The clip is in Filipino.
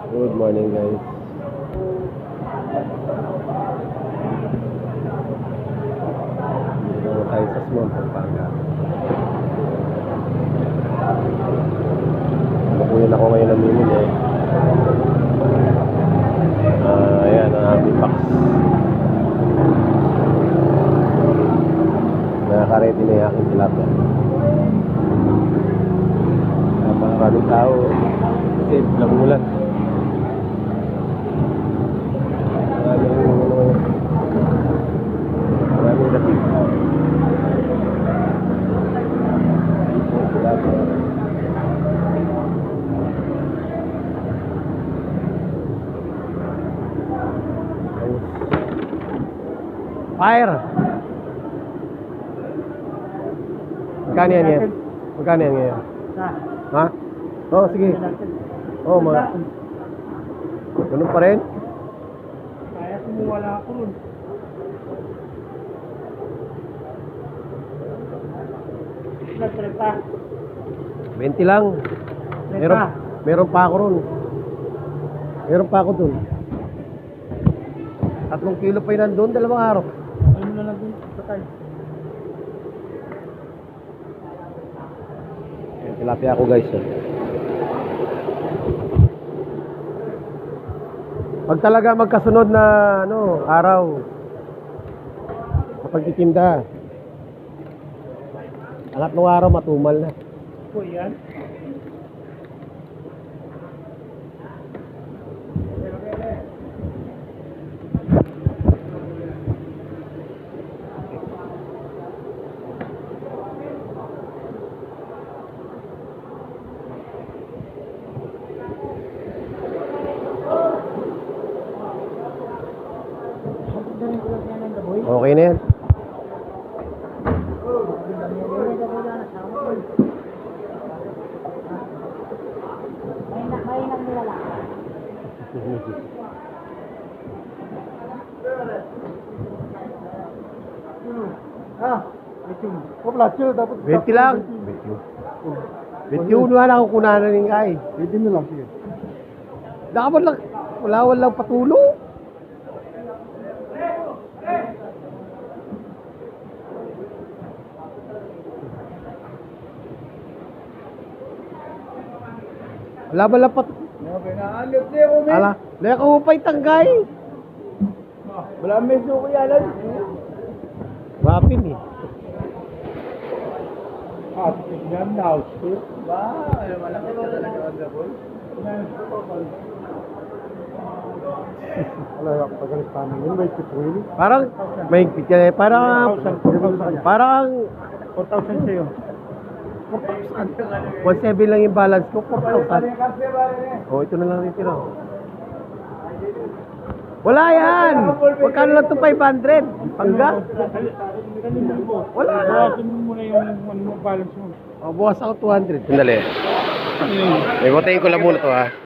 Good morning, guys. Dito naman tayo sa Small, Pampanga. Nakunin ako ngayon ng mimili eh. Ayan ang aming box. Nakakaredy na yung aking tilapia. Maraming tao kasi bilang ulan. Maraming dating. Fire! Magkano yan yan? Magkano yan ngayon? Ha? Oo, sige. Oo, mga... Ganun pa rin? Kaya sumuwala ako nun. Nagtreta. 20 lang. Meron pa ako ron. Meron pa ako dun. 3 kilo pa yun nandun, 2 araw. Ano na lang dun? Patay. Tilapia ako, guys. Pag talaga magkasunod na araw kapag titinda, ang 3 araw matumal na. Po yan. Okay na yan. Dapat 20 lang. 21 na ako kunanan ng ay. 20 na lang, sige. Dapat lang, wala patulo. Wala ba lang patulo? Okay na, alip niya ko, men. Ala, leka mo pa'y tanggay. Wala mes no kuya lan. Wapin eh. Ah, tignan na house tour. Ba, malaki ka talaga ang gabon. Wala yung pagalis pa namin, may tipuin. Parang, may yan eh. Parang 4,000 sa'yo. 1,700 lang yung balance ko. 4,000. Oh, ito na lang titira. Wala yan! Magkano lang ito 500? Pangga? Wala na. Bawasan mo muna yung balance mo. Oh, bukas ako 200. Sandali. May botayin ko lang muna to ha.